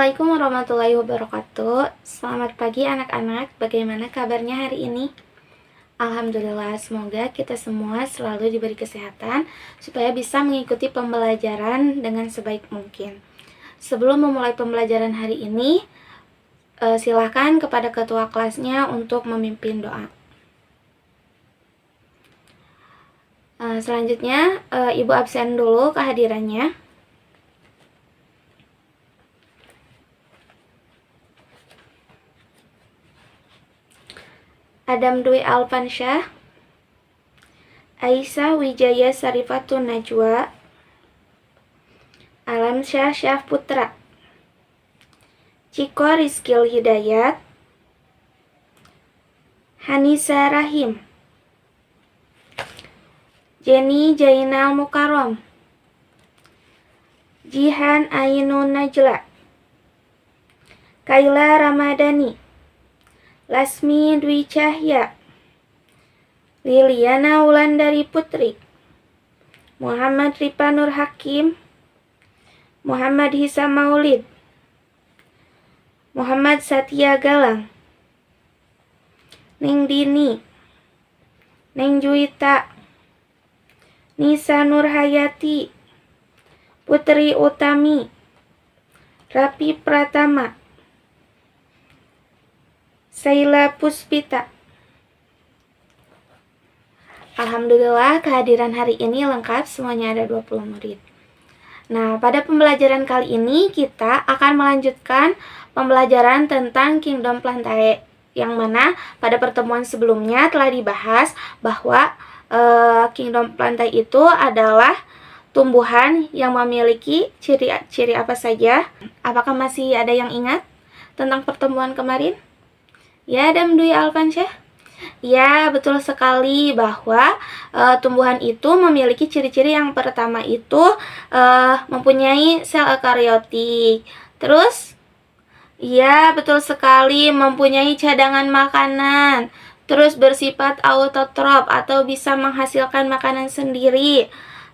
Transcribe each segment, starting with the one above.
Assalamualaikum warahmatullahi wabarakatuh. Selamat pagi anak-anak, bagaimana kabarnya hari ini? Alhamdulillah, semoga kita semua selalu diberi kesehatan supaya bisa mengikuti pembelajaran dengan sebaik mungkin. Sebelum memulai pembelajaran hari ini, silakan kepada ketua kelasnya untuk memimpin doa. Selanjutnya, Ibu absen dulu kehadirannya. Adam Dwi Alfansyah, Aisyah Wijaya Sarifatun Najwa, Alamsyah Syah Putra, Ciko Rizkil Hidayat, Hanisa Rahim, Jenny Jainal Mukarom, Jihan Ainun Najla, Kaila Ramadhani, Lasmi Dwi Cahya, Liliana Wulandari Putri, Muhammad Ripa Nur Hakim, Muhammad Hisam Maulid, Muhammad Satya Galang, Ning Dini, Ning Juwita, Nisa Nurhayati, Putri Utami, Rapi Pratama, Saila Puspita. Alhamdulillah kehadiran hari ini lengkap, semuanya ada 20 murid. Nah, pada pembelajaran kali ini kita akan melanjutkan pembelajaran tentang Kingdom Plantae, yang mana pada pertemuan sebelumnya telah dibahas bahwa Kingdom Plantae itu adalah tumbuhan yang memiliki ciri-ciri apa saja. Apakah masih ada yang ingat tentang pertemuan kemarin? Ya, Adam Dwi Alfansyah? Ya, betul sekali bahwa tumbuhan itu memiliki ciri-ciri. Yang pertama itu mempunyai sel eukariotik. Terus, ya betul sekali, mempunyai cadangan makanan. Terus bersifat autotrof atau bisa menghasilkan makanan sendiri.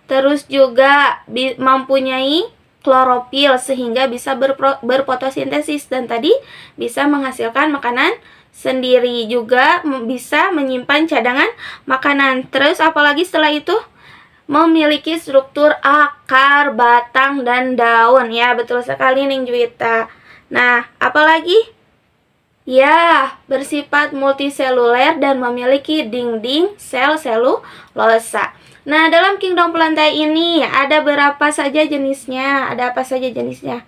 Terus juga mempunyai klorofil sehingga bisa berfotosintesis dan tadi bisa menghasilkan makanan sendiri, juga bisa menyimpan cadangan makanan. Terus apalagi setelah itu memiliki struktur akar, batang, dan daun. Ya, betul sekali Ning Juwita. Nah, apalagi? Ya, bersifat multiseluler dan memiliki dinding sel selulosa. Nah, dalam Kingdom Plantae ini ada berapa saja jenisnya? Ada apa saja jenisnya?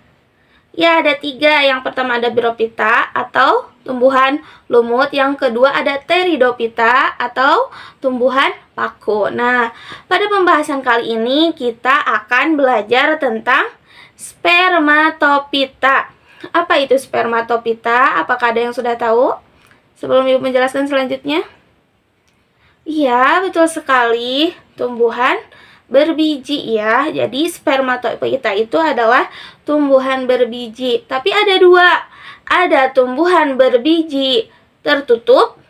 Ya, ada 3. Yang pertama ada Bryophyta atau tumbuhan lumut. Yang kedua ada Pteridophyta atau tumbuhan paku. Nah, pada pembahasan kali ini kita akan belajar tentang Spermatophyta. Apa itu Spermatophyta? Apakah ada yang sudah tahu? Sebelum Ibu menjelaskan selanjutnya. Iya, betul sekali. Tumbuhan berbiji ya. Jadi Spermatophyta itu adalah tumbuhan berbiji. Tapi ada 2. Ada tumbuhan berbiji tertutup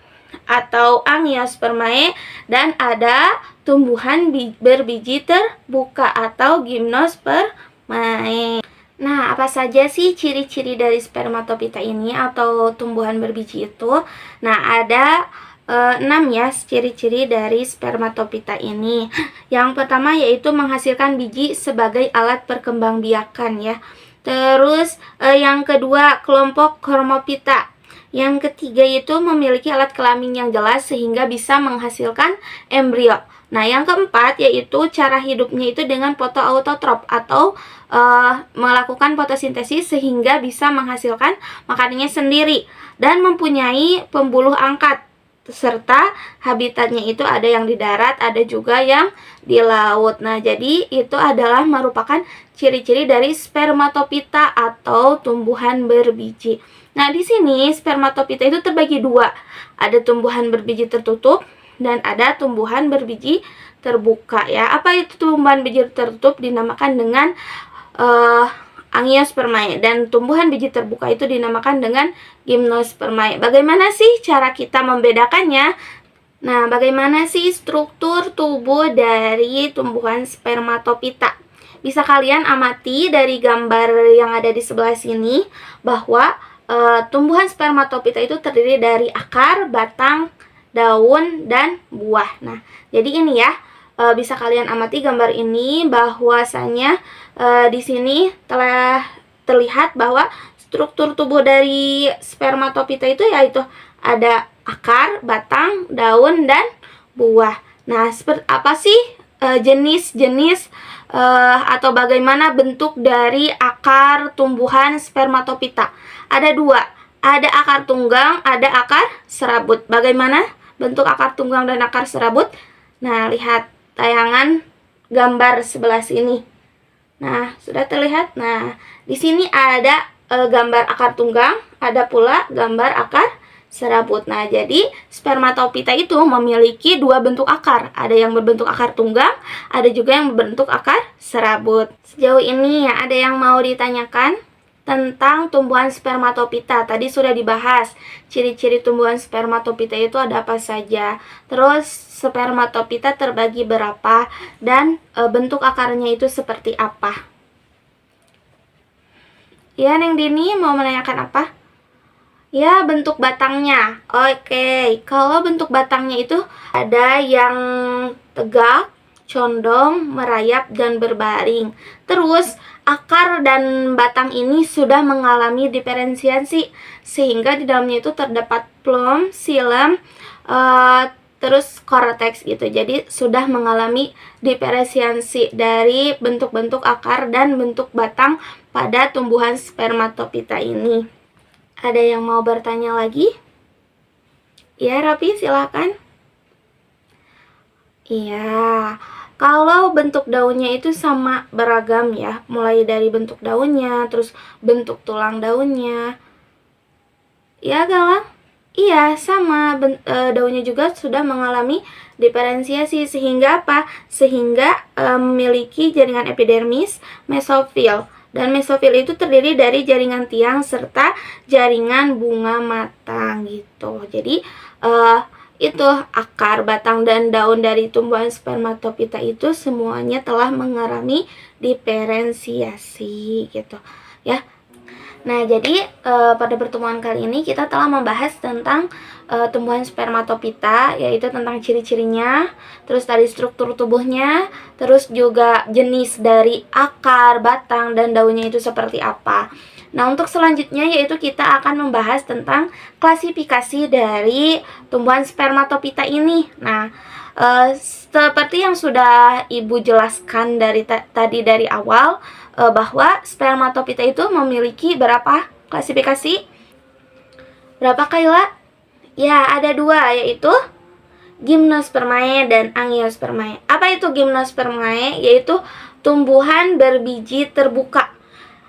atau Angiospermae, dan ada tumbuhan berbiji terbuka atau Gymnospermae. Nah, apa saja sih ciri-ciri dari Spermatophyta ini atau tumbuhan berbiji itu? Nah, ada 6 ya ciri-ciri dari Spermatophyta ini. Yang pertama yaitu menghasilkan biji sebagai alat perkembangbiakan ya. Terus yang kedua kelompok Chromatophyta. Yang ketiga itu memiliki alat kelamin yang jelas sehingga bisa menghasilkan embrio. Nah, yang keempat yaitu cara hidupnya itu dengan fotoautotrop atau melakukan fotosintesis sehingga bisa menghasilkan makanannya sendiri dan mempunyai pembuluh angkat, serta habitatnya itu ada yang di darat, ada juga yang di laut. Nah, jadi itu adalah merupakan ciri-ciri dari Spermatophyta atau tumbuhan berbiji. Nah, di sini Spermatophyta itu terbagi 2. Ada tumbuhan berbiji tertutup dan ada tumbuhan berbiji terbuka ya. Apa itu tumbuhan biji tertutup? Dinamakan dengan Angiospermae, dan tumbuhan biji terbuka itu dinamakan dengan Gymnospermae. Bagaimana sih cara kita membedakannya? Nah, bagaimana sih struktur tubuh dari tumbuhan Spermatophyta? bisa kalian amati dari gambar yang ada di sebelah sini bahwa tumbuhan spermatopita itu terdiri dari akar, batang, daun, dan buah. Nah, jadi ini ya, bisa kalian amati gambar ini bahwasanya di sini telah terlihat bahwa struktur tubuh dari spermatopita itu yaitu ada akar, batang, daun, dan buah. Nah, seperti apa sih jenis-jenis atau bagaimana bentuk dari akar tumbuhan spermatopita? Ada dua, ada akar tunggang, ada akar serabut. Bagaimana bentuk akar tunggang dan akar serabut? Nah, lihat tayangan gambar sebelah sini. Nah, sudah terlihat. Nah, di sini ada gambar akar tunggang, ada pula gambar akar serabut. Nah, jadi spermatopita itu memiliki dua bentuk akar. Ada yang berbentuk akar tunggang, ada juga yang berbentuk akar serabut. Sejauh ini ya, ada yang mau ditanyakan tentang tumbuhan spermatopita. Tadi sudah dibahas ciri-ciri tumbuhan spermatopita itu ada apa saja. Terus spermatopita terbagi berapa dan bentuk akarnya itu seperti apa. Ya, Neng Dini mau menanyakan apa? Ya, bentuk batangnya. Oke, kalau bentuk batangnya itu ada yang tegak, condong, merayap, dan berbaring. Terus, akar dan batang ini sudah mengalami diferensiasi, sehingga di dalamnya itu terdapat phloem, xilem, terus cortex gitu. Jadi, sudah mengalami diferensiasi dari bentuk-bentuk akar dan bentuk batang pada tumbuhan spermatopita ini. Ada yang mau bertanya lagi? Ya, Rapi, silakan. Iya, kalau bentuk daunnya itu sama beragam ya, mulai dari bentuk daunnya, terus bentuk tulang daunnya. Ya, Galang? Iya, sama. Daunnya juga sudah mengalami diferensiasi, sehingga apa? Sehingga memiliki jaringan epidermis, mesofil. Dan mesofil itu terdiri dari jaringan tiang serta jaringan bunga matang gitu. Jadi itu akar, batang, dan daun dari tumbuhan spermatopita itu semuanya telah mengalami diferensiasi gitu ya. Nah, jadi pada pertemuan kali ini kita telah membahas tentang tumbuhan spermatopita, yaitu tentang ciri-cirinya, terus tadi struktur tubuhnya, terus juga jenis dari akar, batang, dan daunnya itu seperti apa. Nah, untuk selanjutnya yaitu kita akan membahas tentang klasifikasi dari tumbuhan spermatopita ini. Nah, seperti yang sudah Ibu jelaskan dari tadi dari awal, bahwa spermatopita itu memiliki berapa klasifikasi? Berapa, Kayla? Ya, ada dua, yaitu Gymnospermae dan Angiospermae. Apa itu Gymnospermae? Yaitu tumbuhan berbiji terbuka.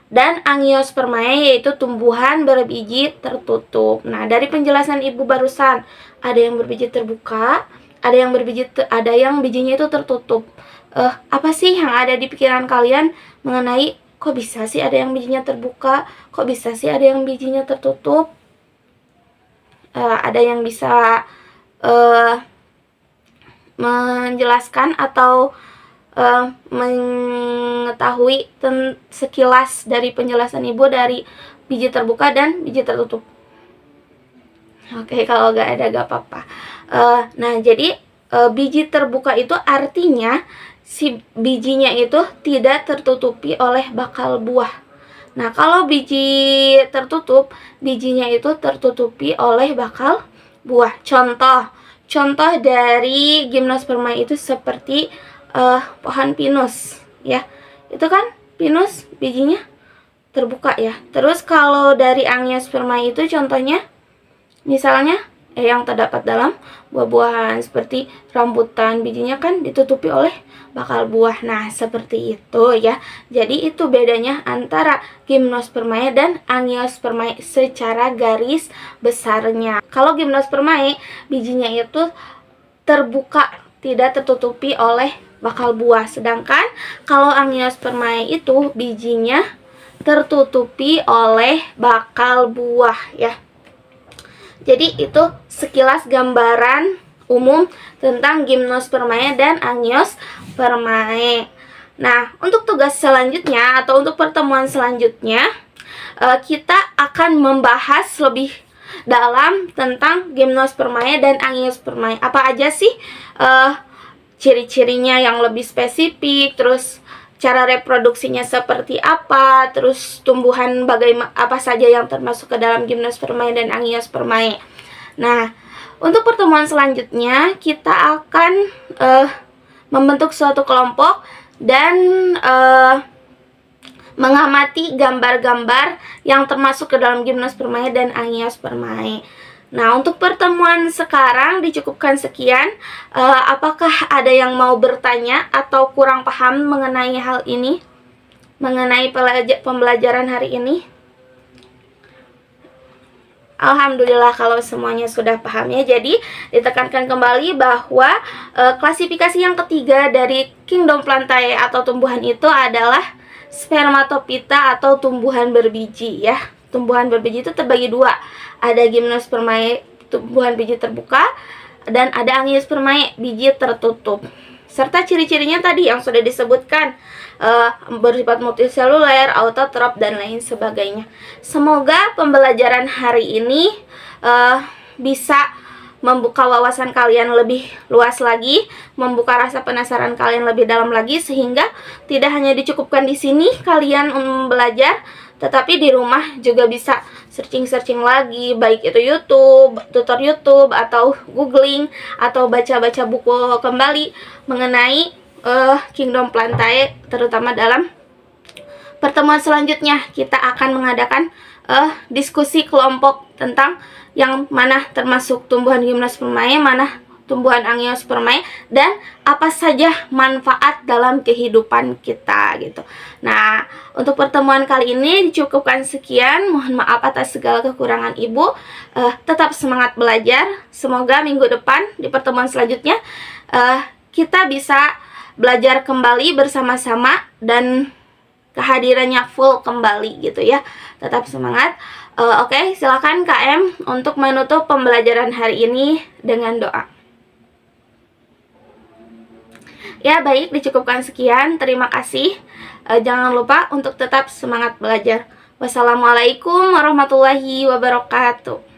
Dan Angiospermae yaitu tumbuhan berbiji tertutup. Nah, dari penjelasan Ibu barusan, ada yang berbiji terbuka, ada yang bijinya itu tertutup. Apa sih yang ada di pikiran kalian mengenai kok bisa sih ada yang bijinya terbuka, kok bisa sih ada yang bijinya tertutup? Ada yang bisa menjelaskan atau mengetahui sekilas dari penjelasan Ibu dari biji terbuka dan biji tertutup? Oke, kalau gak apa-apa. Nah, jadi biji terbuka itu artinya si bijinya itu tidak tertutupi oleh bakal buah. Nah, kalau biji tertutup, bijinya itu tertutupi oleh bakal buah. Contoh dari Gymnospermae itu seperti pohon pinus ya. Itu kan pinus bijinya terbuka ya. Terus kalau dari Angiospermae itu contohnya misalnya yang terdapat dalam buah-buahan seperti rambutan, bijinya kan ditutupi oleh bakal buah. Nah, seperti itu ya. Jadi itu bedanya antara Gymnospermae dan Angiospermae secara garis besarnya. Kalau Gymnospermae bijinya itu terbuka, tidak tertutupi oleh bakal buah. Sedangkan kalau Angiospermae itu bijinya tertutupi oleh bakal buah ya. Jadi itu sekilas gambaran umum tentang Gymnospermae dan Angiospermae. Nah, untuk tugas selanjutnya atau untuk pertemuan selanjutnya, kita akan membahas lebih dalam tentang gimnospermae dan angiospermae. Apa aja sih ciri-cirinya yang lebih spesifik, terus cara reproduksinya seperti apa, terus tumbuhan bagaimana apa saja yang termasuk ke dalam gimnospermae dan angiospermae. Nah, untuk pertemuan selanjutnya kita akan membentuk suatu kelompok dan mengamati gambar-gambar yang termasuk ke dalam gimnospermae dan angiospermae. Nah, untuk pertemuan sekarang dicukupkan sekian. Apakah ada yang mau bertanya atau kurang paham mengenai hal ini? Mengenai pembelajaran hari ini? Alhamdulillah kalau semuanya sudah paham ya. Jadi ditekankan kembali bahwa klasifikasi yang ketiga dari Kingdom Plantae atau tumbuhan itu adalah spermatophyta atau tumbuhan berbiji ya. Tumbuhan berbiji itu terbagi dua. Ada gimnospermae, tumbuhan biji terbuka, dan ada angiospermae, biji tertutup. Serta ciri-cirinya tadi yang sudah disebutkan, bersifat multiseluler, autotrof, dan lain sebagainya. Semoga pembelajaran hari ini bisa membuka wawasan kalian lebih luas lagi, membuka rasa penasaran kalian lebih dalam lagi, sehingga tidak hanya dicukupkan di sini kalian belajar, tetapi di rumah juga bisa searching-searching lagi, baik itu YouTube, tutor YouTube, atau googling, atau baca-baca buku kembali mengenai Kingdom Plantae, terutama dalam pertemuan selanjutnya kita akan mengadakan diskusi kelompok tentang yang mana termasuk tumbuhan gimnospermae, mana tumbuhan angiospermae, dan apa saja manfaat dalam kehidupan kita gitu. Nah, untuk pertemuan kali ini dicukupkan sekian. Mohon maaf atas segala kekurangan Ibu. Tetap semangat belajar. Semoga minggu depan di pertemuan selanjutnya kita bisa belajar kembali bersama-sama dan kehadirannya full kembali gitu ya. Tetap semangat. Oke, silakan KM untuk menutup pembelajaran hari ini dengan doa. Ya, baik, dicukupkan sekian. Terima kasih. Jangan lupa untuk tetap semangat belajar. Wassalamualaikum warahmatullahi wabarakatuh.